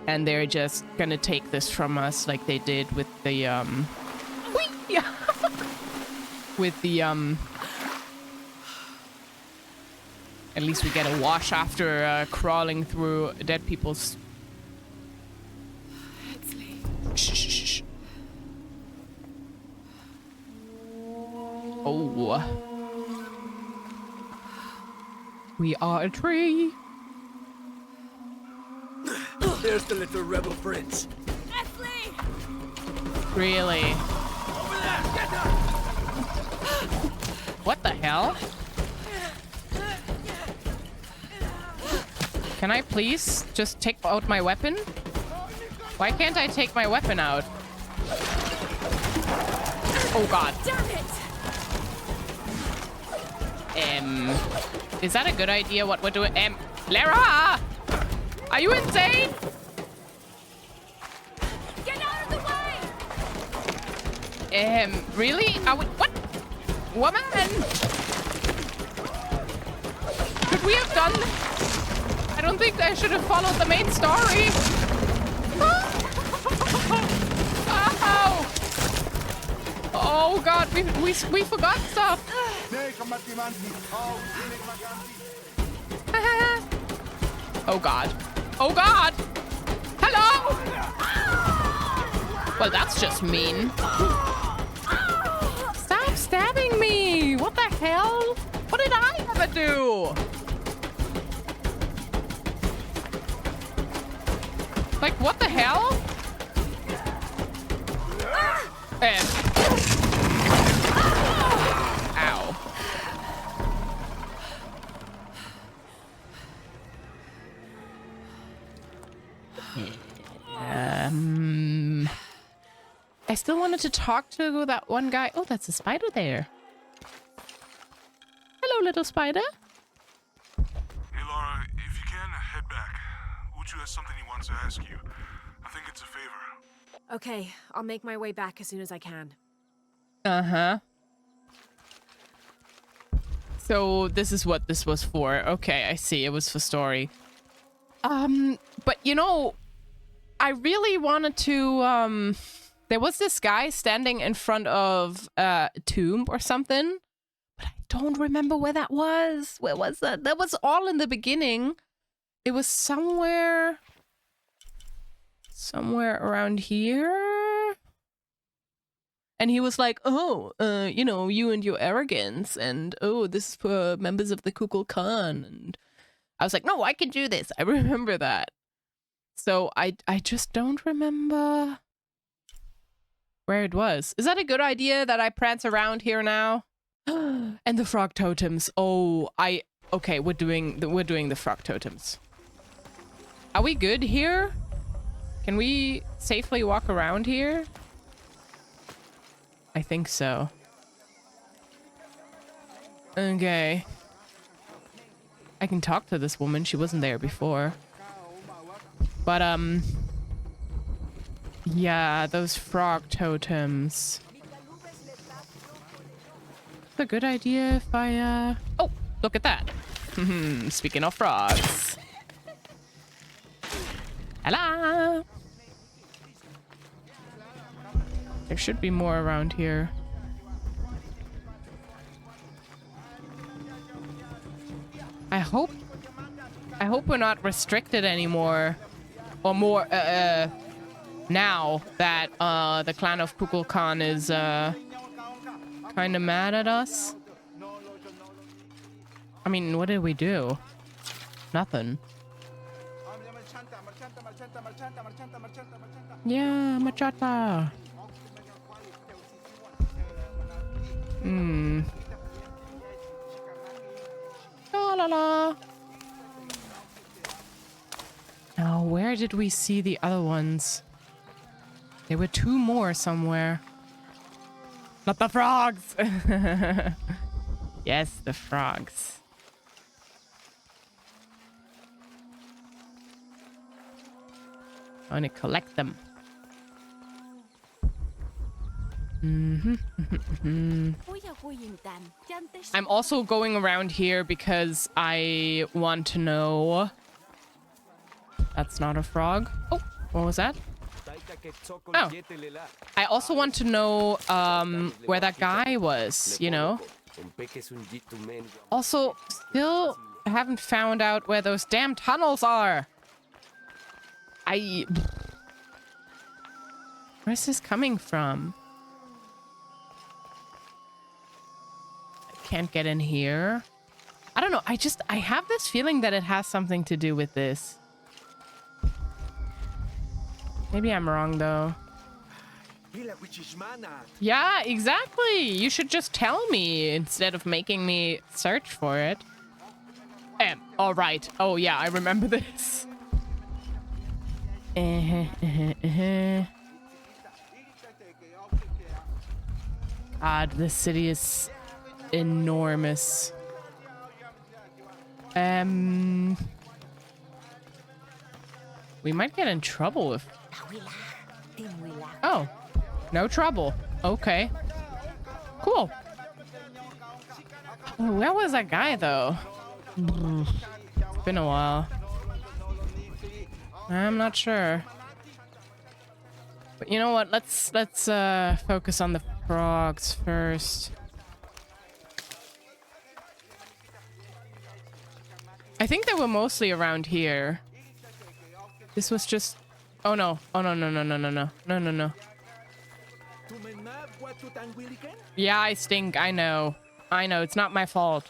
And they're just gonna take this from us like they did with the, with the, at least we get a wash after crawling through dead people's... Shh. Oh. We are a tree. There's the little rebel prince. Really? Over there, get her! What the hell? Can I please just take out my weapon? Why can't I take my weapon out? Oh god. Damn it! Is that a good idea what we're doing? Lara! Are you insane? Get out of the way! Really? Are we... What? Woman! Could we have done... I don't think I should have followed the main story. Ow! Oh god, we forgot stuff. Oh god. Oh god! Hello! Well, that's just mean. Stop stabbing me! What the hell? What did I ever do? Like, what the hell? Ow. I still wanted to talk to that one guy. Oh, that's a spider there. Hello, little spider. Hey, Laura, if you can, head back. Uchu has something he wants to ask you. I think it's a favor. Okay, I'll make my way back as soon as I can. Uh-huh. So this is what this was for. Okay, I see. It was for story. But you know, I really wanted to, there was this guy standing in front of a tomb or something, but I don't remember where that was. Where was that? That was all in the beginning. It was somewhere around here. And he was like, oh, you know, you and your arrogance, and oh, this is for members of the Kukul Khan. And I was like, no, I can do this. I remember that. So I just don't remember where it was. Is that a good idea that I prance around here now? And the frog totems. Oh, okay, we're doing the frog totems. Are we good here? Can we safely walk around here? I think so. Okay. I can talk to this woman. She wasn't there before. But, yeah, those frog totems. It's a good idea if I, Oh, look at that. Speaking of frogs. Hello! There should be more around here. I hope we're not restricted anymore. Or more, now that, the clan of Kukul Khan is, kind of mad at us. I mean, what did we do? Nothing. Yeah, machata. La la la. Now, where did we see the other ones? There were two more somewhere. Not the frogs! Yes, the frogs. I want to collect them. I'm also going around here because I want to know... That's not a frog. Oh, What was that? Oh. I also want to know where that guy was, you know? Also, still haven't found out where those damn tunnels are. Where's this coming from? I can't get in here. I don't know. I have this feeling that it has something to do with this. Maybe I'm wrong, though. Yeah, exactly. You should just tell me instead of making me search for it. All right. Oh, yeah, I remember this. God, this city is enormous. We might get in trouble if... Oh, no trouble. Okay. Cool. Where was that guy, though? It's been a while. I'm not sure. But you know what? Let's focus on the frogs first. I think they were mostly around here. This was just... Oh no. Oh no, no, no, no, no, no. No, no, no. Yeah, I stink. I know. I know. It's not my fault.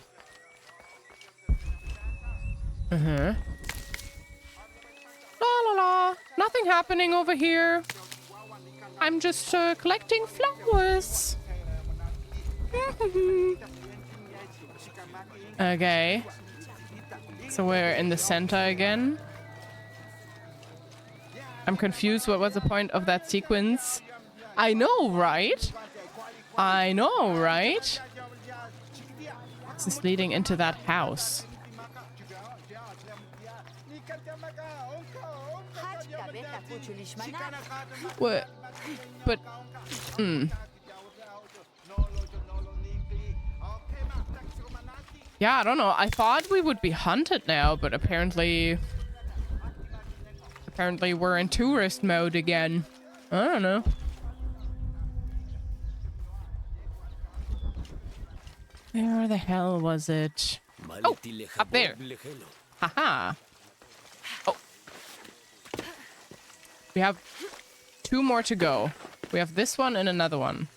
La la la. Nothing happening over here. I'm just collecting flowers. Okay. So we're in the center again. I'm confused. What was the point of that sequence? I know, right? I know, right? This is leading into that house. What? But... Yeah, I don't know. I thought we would be hunted now, but apparently we're in tourist mode again. I don't know. Where the hell was it? Oh, up there. Haha. Oh. We have 2 more to go. We have this one and another one.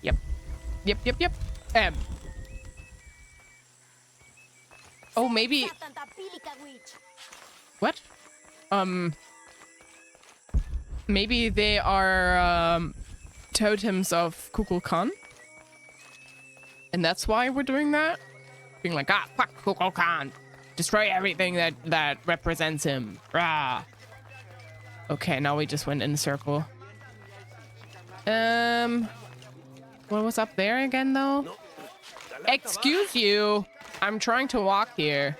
Yep. Yep, yep, yep. Oh, maybe... What? Maybe they are totems of Kukulkan. And that's why we're doing that? Being like, ah, fuck Kukulkan. Destroy everything that represents him. Rah. Okay, now we just went in a circle. What was up there again, though? Excuse you. I'm trying to walk here.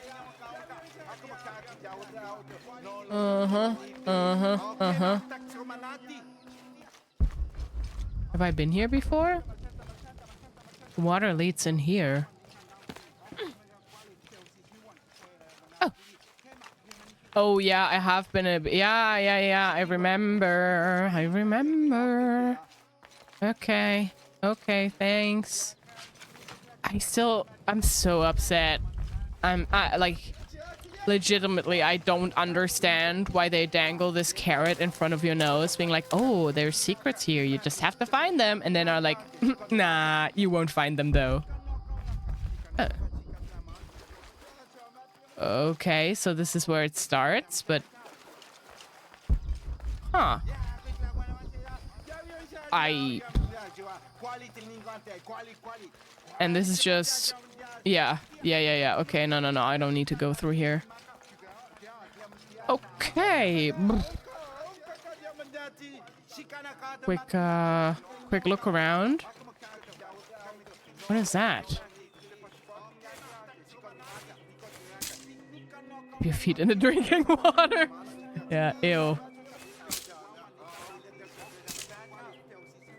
Have I been here before? Water leads in here. Oh. Oh, yeah, I have been yeah, I remember. Okay. Okay, thanks. I'm so upset. Like, legitimately, I don't understand why they dangle this carrot in front of your nose, being like, oh, there's secrets here. You just have to find them. And then are like, nah, you won't find them, though. Okay, so this is where it starts, but... Huh. And this is just... Yeah. Okay, no. I don't need to go through here. Okay. Quick look around. What is that? Your feet in the drinking water. Yeah, ew.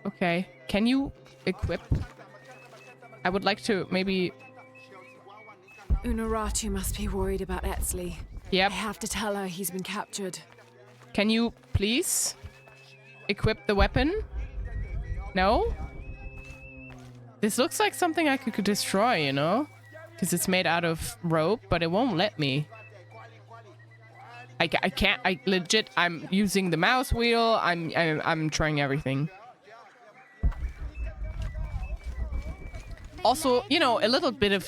Okay. Can you equip? I would like to maybe... Unuratu must be worried about Epsiode. Yep. I have to tell her he's been captured. Can you please equip the weapon? No? This looks like something I could destroy, you know? Because it's made out of rope, but it won't let me. I can't. I legit. I'm using the mouse wheel. I'm trying everything. Also, you know, a little bit of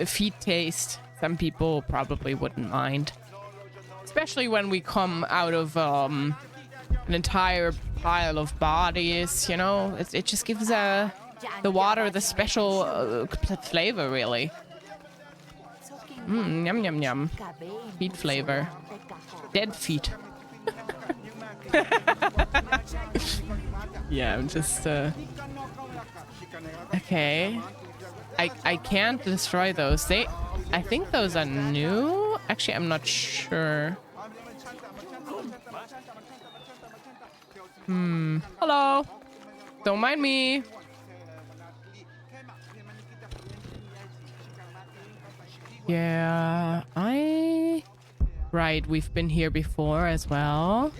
feet taste. Some people probably wouldn't mind, especially when we come out of an entire pile of bodies. You know, it just gives the water the special flavor, really. Yum yum yum. Feet flavor. Dead feet. Yeah, I'm just okay. I can't destroy those. I think those are new. Actually, I'm not sure. Hello. Don't mind me. Yeah, right, we've been here before as well.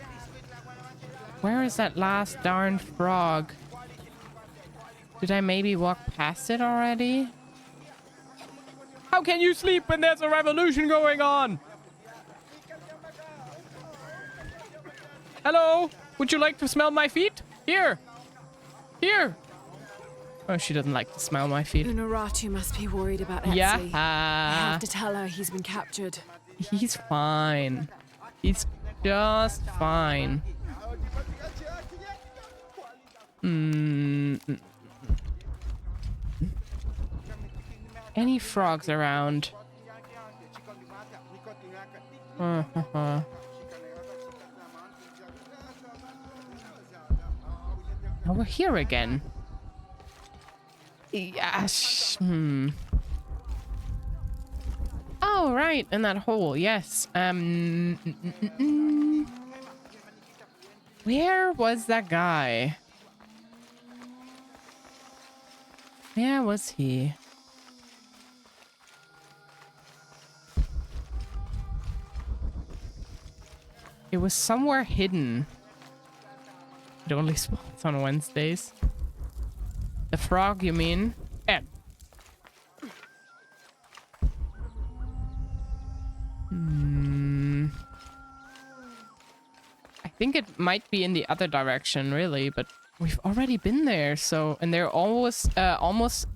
Where is that last darn frog? Did I maybe walk past it already? How can you sleep when there's a revolution going on? Hello? Would you like to smell my feet? Here. Here. Oh, she doesn't like to smell my feet. Unuratu must be worried about Epsiode. Yeah. I have to tell her he's been captured. He's fine. He's just fine. Any frogs around? Oh, we're here again. Yes. Oh, right, in that hole. Yes. Where was that guy? Where was he? It was somewhere hidden. It only spawns on Wednesdays. The frog, you mean? Ed. I think it might be in the other direction, really, but we've already been there, so... And they're always, almost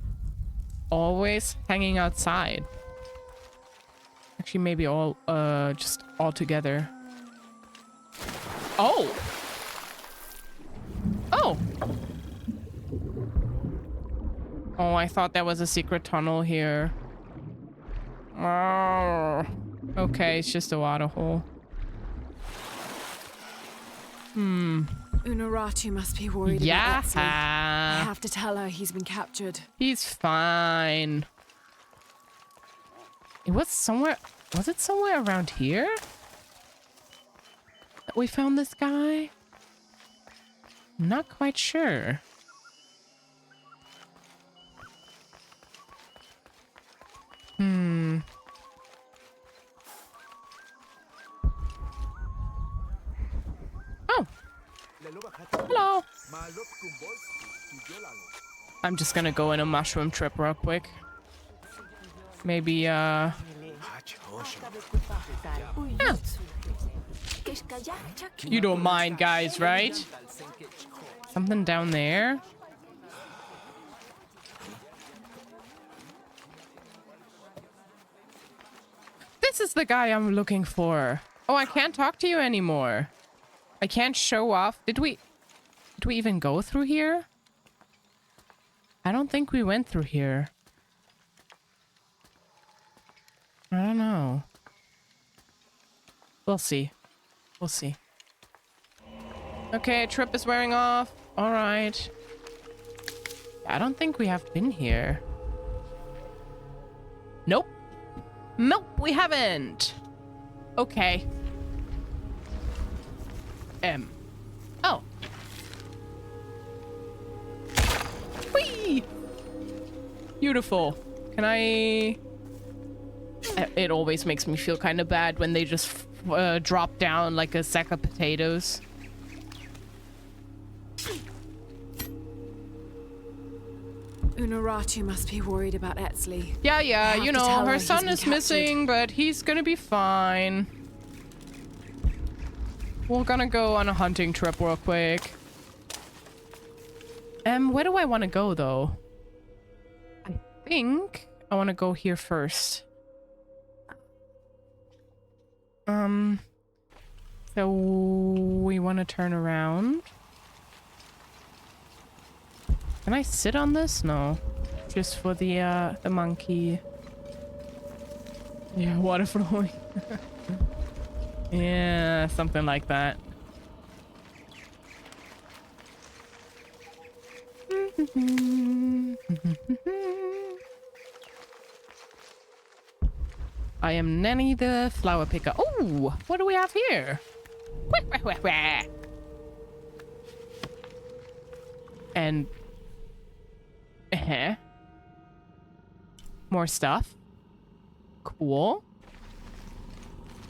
always hanging outside. Actually, maybe all, just all together. Oh! Oh! Oh, I thought there was a secret tunnel here. Oh. Okay, it's just a water hole. Unuratu must be worried about Epsiode. I have to tell her he's been captured. He's fine. It was somewhere... Was it somewhere around here? That we found this guy? I'm not quite sure. Oh. Hello. I'm just gonna go in a mushroom trip real quick. Maybe, yeah. You don't mind, guys, right? Something down there? This is the guy I'm looking for. Oh, I can't talk to you anymore. I can't show off. Did we even go through here? I don't think we went through here. I don't know. We'll see. We'll see. Okay, trip is wearing off. All right. I don't think we have been here. Nope. Nope, we haven't. Okay. Oh. Whee! Beautiful. Can I... It always makes me feel kind of bad when they just drop down like a sack of potatoes. Unuratu must be worried about Etsley. Yeah, have you to know, tell her her he's son been is captured. missing, but he's gonna be fine. We're gonna go on a hunting trip real quick. Where do I want to go, though? I think I want to go here first. So we want to turn around. Can I sit on this? No. Just for the monkey. Yeah, water flowing. Yeah, something like that. I am Nanny the flower picker. Oh, what do we have here? And more stuff. Cool.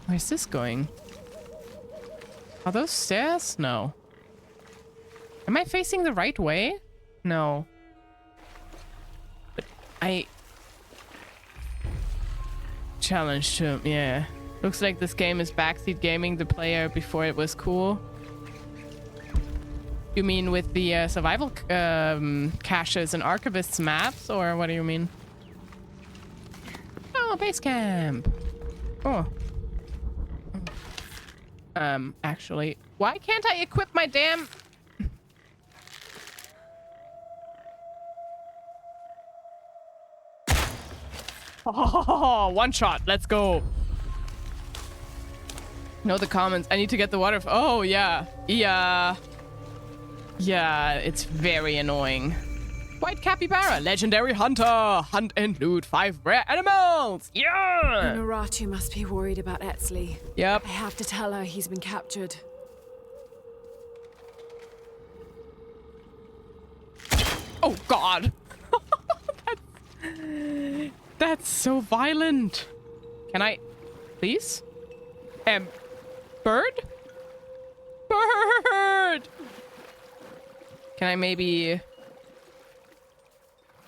Where's this going? Are those stairs? No. Am I facing the right way? No. But I... challenged him, yeah. Looks like this game is backseat gaming the player before it was cool. You mean with the survival caches and archivists maps, or what do you mean? Oh, base camp. Oh. Actually, why can't I equip my damn... Oh, one shot. Let's go. No, the comments. I need to get the water. Oh, yeah. Yeah. Yeah, it's very annoying. White capybara, legendary hunter. Hunt and loot 5 rare animals. Yeah. Unuratu must be worried about Etsley. Yep. I have to tell her he's been captured. Oh, God. That's so violent. Can I... please? Bird? Bird! Can I maybe...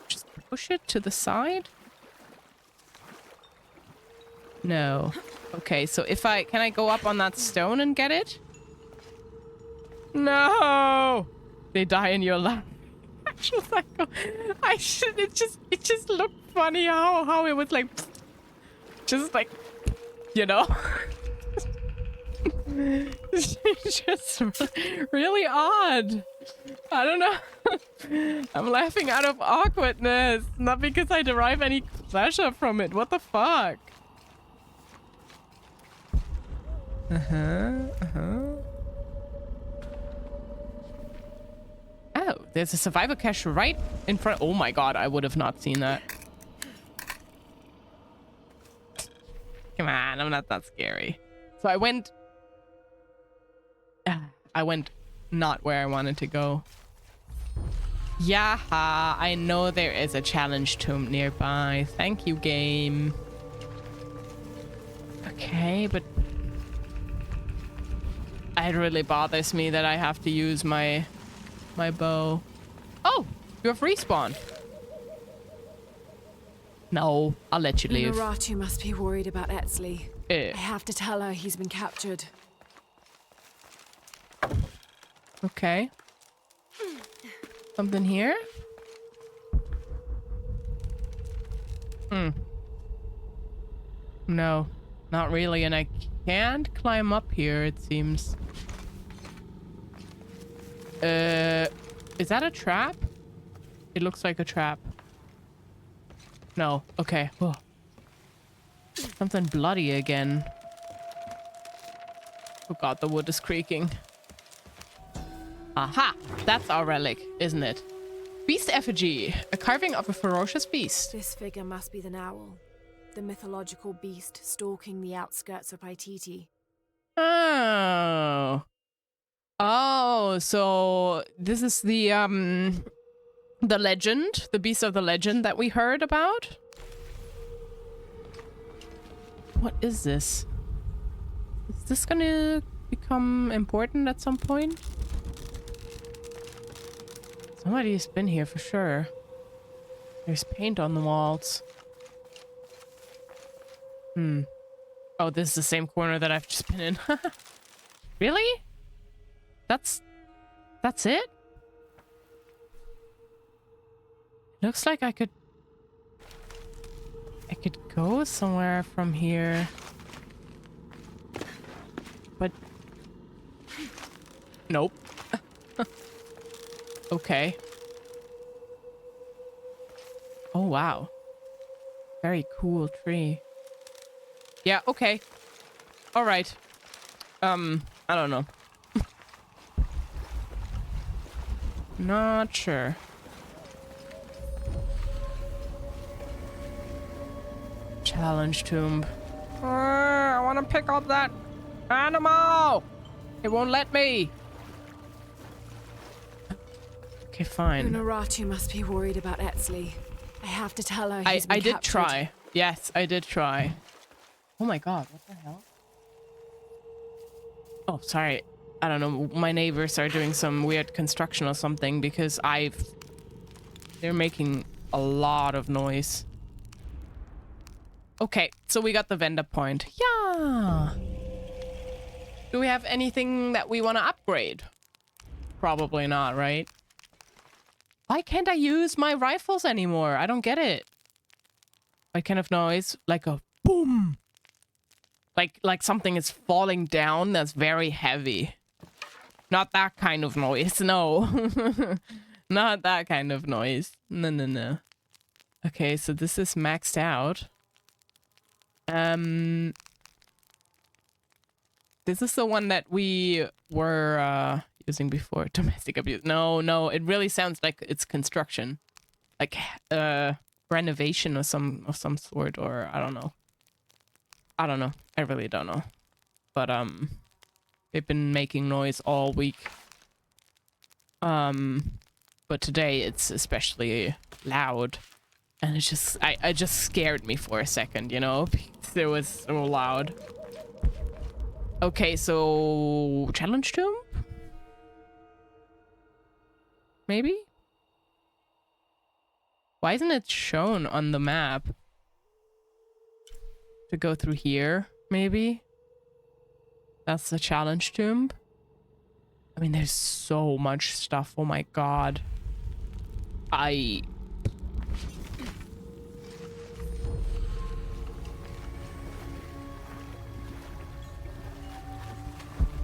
just push it to the side? No. Okay, so if I... can I go up on that stone and get it? No! They die in your lap. It just looked funny how it was like... just like... you know? It's just really odd. I don't know. I'm laughing out of awkwardness, not because I derive any pleasure from it. What the fuck? Oh, there's a survivor cache right in front. Oh my god, I would have not seen that. Come on, I'm not that scary. So I went not where I wanted to go. Yaha, I know there is a challenge tomb nearby. Thank you, game. Okay, but it really bothers me that I have to use my bow. Oh, you have respawned. No, I'll let you leave. Unuratu must be worried about Etsley. I have to tell her he's been captured. Okay. Something here? No, not really, and I can't climb up here, it seems. Is that a trap? It looks like a trap. No, okay. Oh. Something bloody again. Oh god, the wood is creaking. Aha! That's our relic, isn't it? Beast effigy. A carving of a ferocious beast. This figure must be the Owl, the mythological beast stalking the outskirts of Paititi. Oh. Oh, so this is the legend, the beast of the legend that we heard about? What is this? Is this gonna become important at some point? Somebody's been here for sure. There's paint on the walls. Oh, this is the same corner that I've just been in. Really? That's it? Looks like I could go somewhere from here. But nope. Okay. Oh wow. Very cool tree. Yeah, okay. All right. I don't know. Not sure. Challenge tomb. I want to pick up that animal. It won't let me. Okay, fine. Unaratu must be worried about Epsiode. I have to tell her he's been I did captured. try. Yes, I did try. Oh my god, what the hell? Oh, sorry. I don't know. My neighbors are doing some weird construction or something because they're making a lot of noise. Okay, so we got the vendor point. Yeah. Do we have anything that we want to upgrade? Probably not, right? Why can't I use my rifles anymore? I don't get it. What kind of noise? Like a boom. Like something is falling down that's very heavy. Not that kind of noise, no. Not that kind of noise. No, no, no. Okay, so this is maxed out. This is the one that we were using before. Domestic abuse. No, it really sounds like it's construction. Like renovation of some sort, or I don't know. I really don't know. But they've been making noise all week. But today it's especially loud. And it just I just scared me for a second, you know, because it was so loud. Okay, so challenge tomb? Maybe? Why isn't it shown on the map? To go through here, maybe? That's the challenge tomb? I mean, there's so much stuff. Oh my god.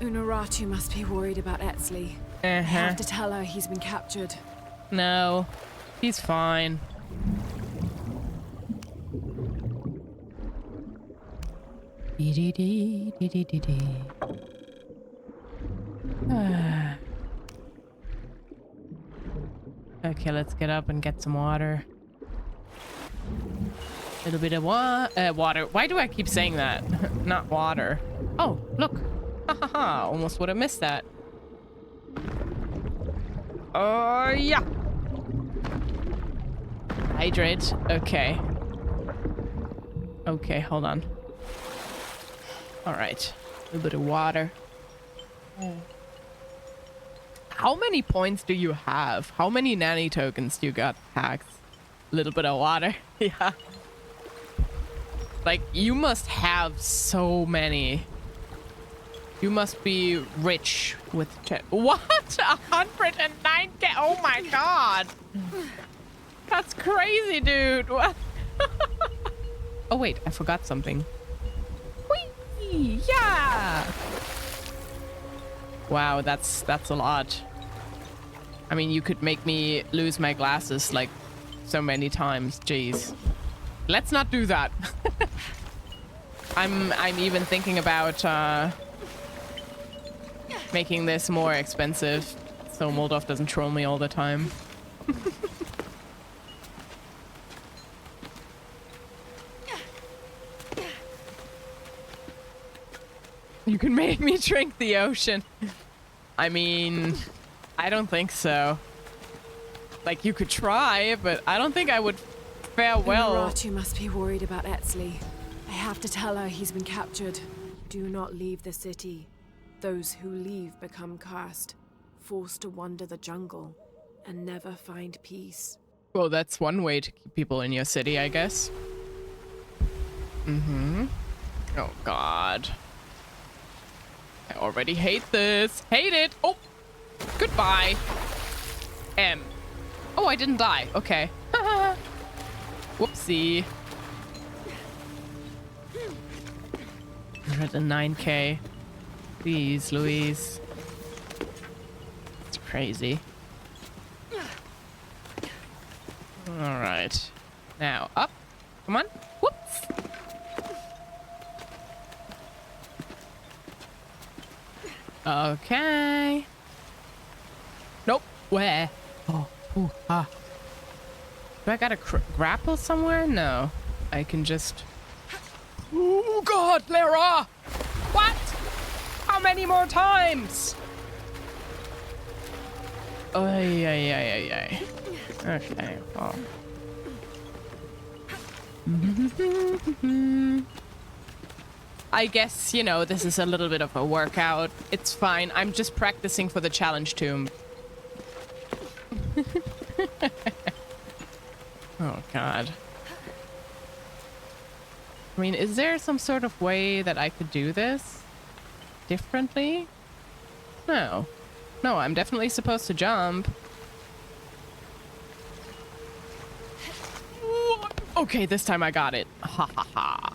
Unaratu must be worried about Epsiode. I have to tell her he's been captured. No, he's fine. Okay, let's get up and get some water. A little bit of water. Why do I keep saying that? Not water. Oh, look. Haha, almost would have missed that. Oh, yeah. Hydrate. Okay. Okay, hold on. All right. A little bit of water. How many points do you have? How many nanny tokens do you got, Hacks? A little bit of water. Yeah. Like, you must have so many. You must be rich with... What? 109k? Oh my god. That's crazy, dude. What? Oh, wait. I forgot something. Whee! Yeah! Wow, that's a lot. I mean, you could make me lose my glasses like so many times. Jeez. Let's not do that. I'm even thinking about making this more expensive so Moldov doesn't troll me all the time. You can make me drink the ocean. I mean, I don't think so. Like, you could try, but I don't think I would fare well. Unaratu must be worried about Epsiode. I have to tell her he's been captured. Do not leave the city. Those who leave become cursed, forced to wander the jungle, and never find peace. Well, that's one way to keep people in your city, I guess. Oh, God. I already hate this. Hate it. Oh, goodbye. Oh, I didn't die. Okay. Whoopsie. 109k. Please, Louise. It's crazy. All right. Now, up. Come on. Whoops. Okay. Nope. Where? Oh. Ooh, ah. Do I gotta grapple somewhere? No. I can just... Oh, God, Lara! What? How many more times? Ay, ay, ay, ay, ay. Okay, well. I guess, you know, this is a little bit of a workout. It's fine. I'm just practicing for the challenge tomb. Oh, God. I mean, is there some sort of way that I could do this differently? No. No, I'm definitely supposed to jump. Okay, this time I got it. Ha ha ha.